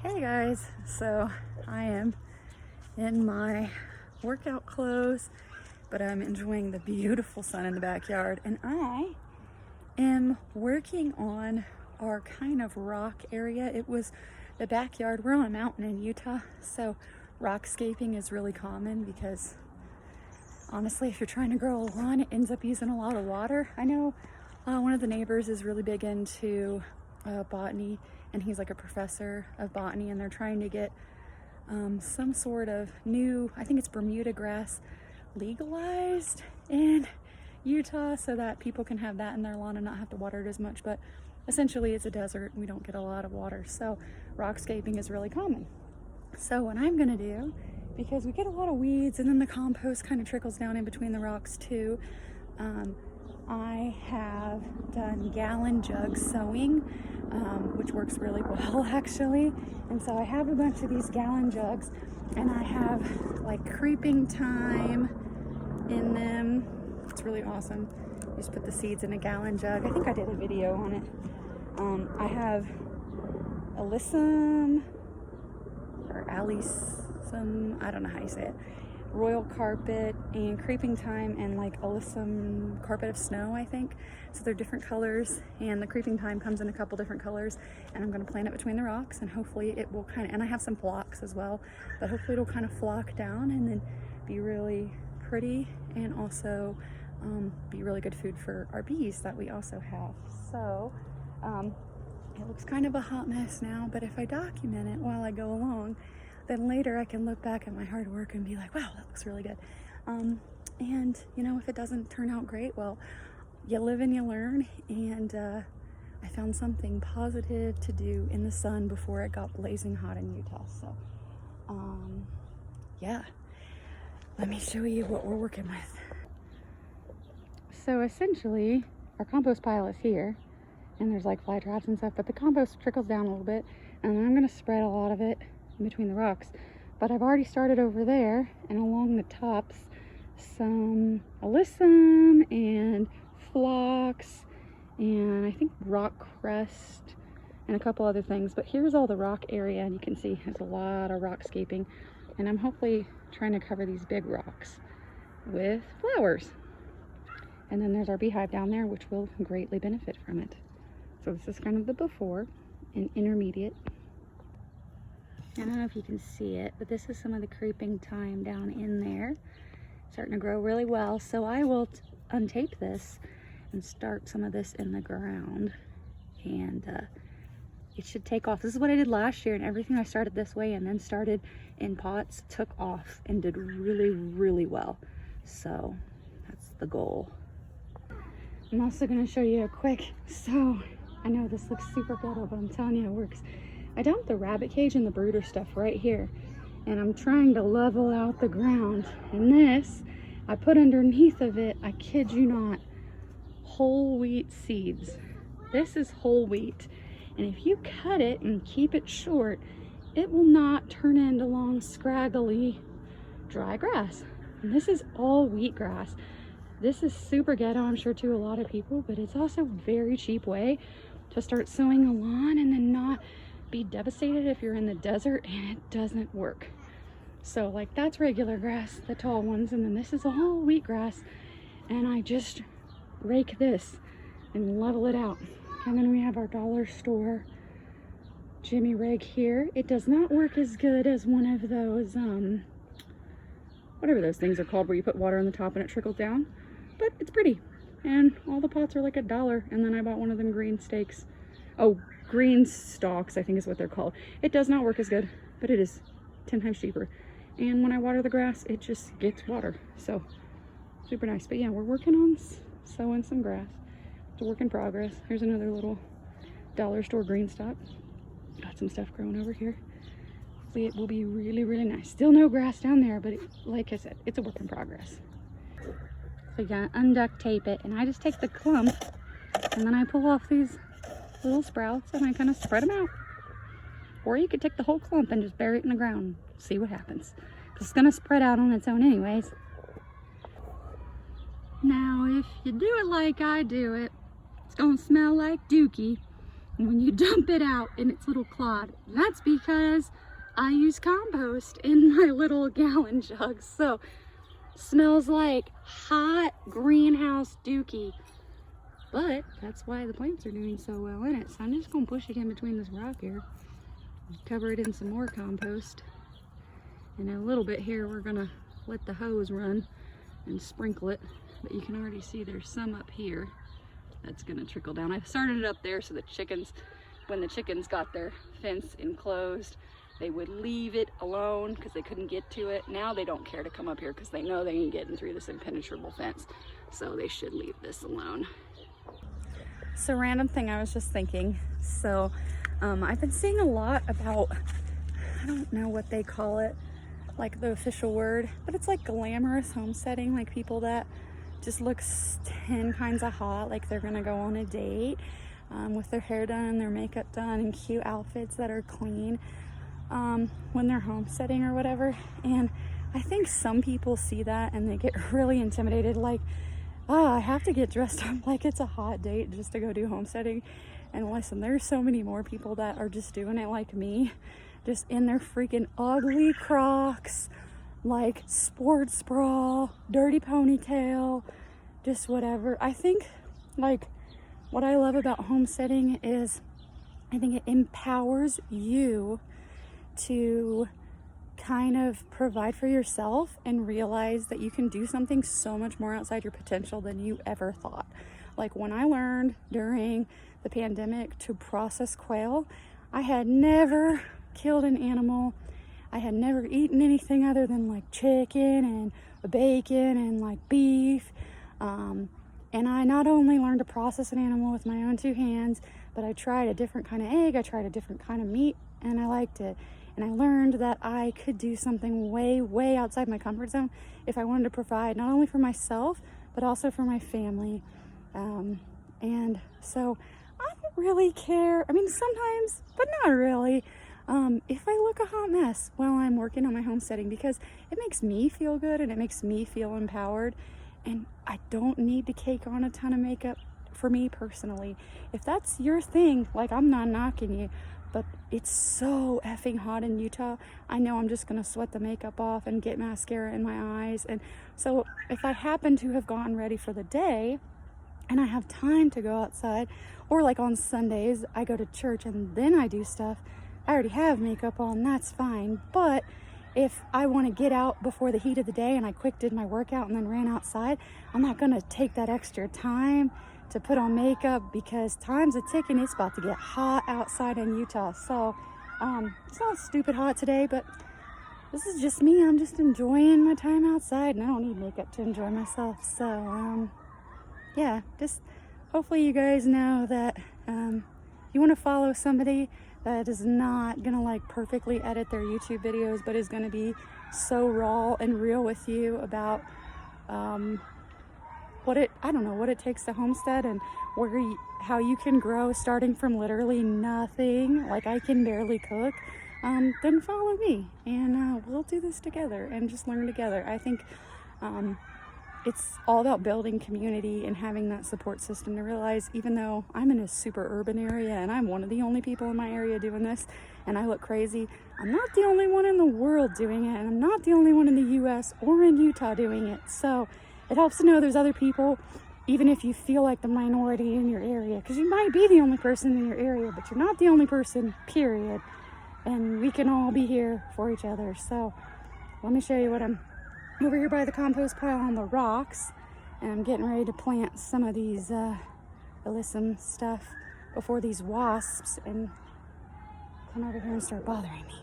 Hey guys, so I am in my workout clothes, but I'm enjoying the beautiful sun in the backyard, and I am working on our kind of rock area. It was the backyard. We're on a mountain in Utah, so rockscaping is really common because honestly, if you're trying to grow a lawn, it ends up using a lot of water. I know one of the neighbors is really big into botany, and he's like a professor of botany, and they're trying to get some sort of new, I think it's Bermuda grass, legalized in Utah so that people can have that in their lawn and not have to water it as much. But essentially it's a desert and we don't get a lot of water, so rockscaping is really common. So what I'm gonna do, because we get a lot of weeds and then the compost kind of trickles down in between the rocks too, I have done gallon jug sowing, which works really well actually. And so I have a bunch of these gallon jugs, and I have like creeping thyme in them. It's really awesome. You just put the seeds in a gallon jug. I think I did a video on it. I have alyssum or alyssum, I don't know how you say it, royal carpet and creeping thyme, and like alyssum carpet of snow, I think. So they're different colors, and the creeping thyme comes in a couple different colors, and I'm going to plant it between the rocks, and hopefully it will kind of, and I have some phlox as well, but hopefully it'll kind of flock down and then be really pretty, and also be really good food for our bees that we also have. So it looks kind of a hot mess now, but if I document it while I go along, then later I can look back at my hard work and be like, wow, that looks really good. And you know, if it doesn't turn out great, well, you live and you learn. And I found something positive to do in the sun before it got blazing hot in Utah. So yeah, let me show you what we're working with. So essentially our compost pile is here, and there's like fly traps and stuff, but the compost trickles down a little bit, and I'm going to spread a lot of it in between the rocks. But I've already started over there, and along the tops some alyssum and phlox and I think rock crust and a couple other things. But here's all the rock area, and you can see there's a lot of rockscaping, and I'm hopefully trying to cover these big rocks with flowers. And then there's our beehive down there, which will greatly benefit from it. So this is kind of the before and intermediate. I don't know if you can see it, but this is some of the creeping thyme down in there. Starting to grow really well. So I will untape this and start some of this in the ground. And it should take off. This is what I did last year, and everything I started this way and then started in pots took off and did really, really well. So that's the goal. I'm also going to show you a quick, so I know this looks super ghetto, but I'm telling you it works. I dumped the rabbit cage and the brooder stuff right here, and I'm trying to level out the ground. And this, I put underneath of it, I kid you not, whole wheat seeds. This is whole wheat, and if you cut it and keep it short, it will not turn into long, scraggly, dry grass. And this is all wheatgrass. This is super ghetto, I'm sure, to a lot of people, but it's also a very cheap way to start sowing a lawn and then not be devastated if you're in the desert and it doesn't work. So like that's regular grass, the tall ones, and then this is all wheatgrass, and I just rake this and level it out. And then we have our dollar store Jimmy rake here. It does not work as good as one of those whatever those things are called where you put water on the top and it trickles down, but it's pretty, and all the pots are like $1. And then I bought one of them green stakes. Oh, green stalks, I think is what they're called. It does not work as good, but it is 10 times cheaper. And when I water the grass, it just gets water. So super nice. But yeah, we're working on sowing some grass. It's a work in progress. Here's another little dollar store green stalk. Got some stuff growing over here. Hopefully it will be really, really nice. Still no grass down there, but like I said, it's a work in progress. So you gotta unduct tape it, and I just take the clump and then I pull off these little sprouts and I kind of spread them out. Or you could take the whole clump and just bury it in the ground, see what happens. It's gonna spread out on its own anyways. Now if you do it like I do it, it's gonna smell like dookie. when you dump it out in its little clod. That's because I use compost in my little gallon jugs. So smells like hot greenhouse dookie. But that's why the plants are doing so well in it. So I'm just gonna push it in between this rock here. Cover it in some more compost. And in a little bit here, we're gonna let the hose run and sprinkle it. But you can already see there's some up here that's gonna trickle down. I started it up there so the chickens, when the chickens got their fence enclosed, they would leave it alone because they couldn't get to it. Now they don't care to come up here because they know they ain't getting through this impenetrable fence. So they should leave this alone. So random thing I was just thinking. So I've been seeing a lot about, I don't know what they call it, like the official word, but it's like glamorous homesteading, like people that just looks 10 kinds of hot, like they're gonna go on a date with their hair done and their makeup done and cute outfits that are clean when they're homesteading or whatever. And I think some people see that and they get really intimidated, like, oh, I have to get dressed up like it's a hot date just to go do homesteading. And listen, there's so many more people that are just doing it like me, just in their freaking ugly Crocs, like sports bra, dirty ponytail, just whatever. I think, like, what I love about homesteading is I think it empowers you to kind of provide for yourself and realize that you can do something so much more outside your potential than you ever thought. Like when I learned during the pandemic to process quail, I had never killed an animal. I had never eaten anything other than like chicken and bacon and like beef. And I not only learned to process an animal with my own 2 hands, but I tried a different kind of egg, I tried a different kind of meat, and I liked it. And I learned that I could do something way, way outside my comfort zone if I wanted to provide not only for myself, but also for my family. And so I don't really care. I mean, sometimes, but not really. If I look a hot mess while I'm working on my homesteading, because it makes me feel good and it makes me feel empowered. And I don't need to cake on a ton of makeup for me personally. If that's your thing, like, I'm not knocking you, but it's so effing hot in Utah. I know I'm just gonna sweat the makeup off and get mascara in my eyes. And so if I happen to have gotten ready for the day and I have time to go outside, or like on Sundays, I go to church and then I do stuff, I already have makeup on, that's fine. But if I want to get out before the heat of the day and I quick did my workout and then ran outside, I'm not gonna take that extra time to put on makeup because time's a ticking. It's about to get hot outside in Utah. So it's not stupid hot today, but this is just me. I'm just enjoying my time outside and I don't need makeup to enjoy myself. So yeah, just hopefully you guys know that you want to follow somebody that is not gonna like perfectly edit their YouTube videos, but is gonna be so raw and real with you about what it takes to homestead and how you can grow starting from literally nothing. Like, I can barely cook. Then follow me and we'll do this together and just learn together. I think it's all about building community and having that support system to realize, even though I'm in a super urban area and I'm one of the only people in my area doing this and I look crazy, I'm not the only one in the world doing it, and I'm not the only one in the US or in Utah doing it. So it helps to know there's other people, even if you feel like the minority in your area, because you might be the only person in your area, but you're not the only person, period. And we can all be here for each other. So let me show you what I'm over here by the compost pile on the rocks, and I'm getting ready to plant some of these alyssum stuff before these wasps and come over here and start bothering me.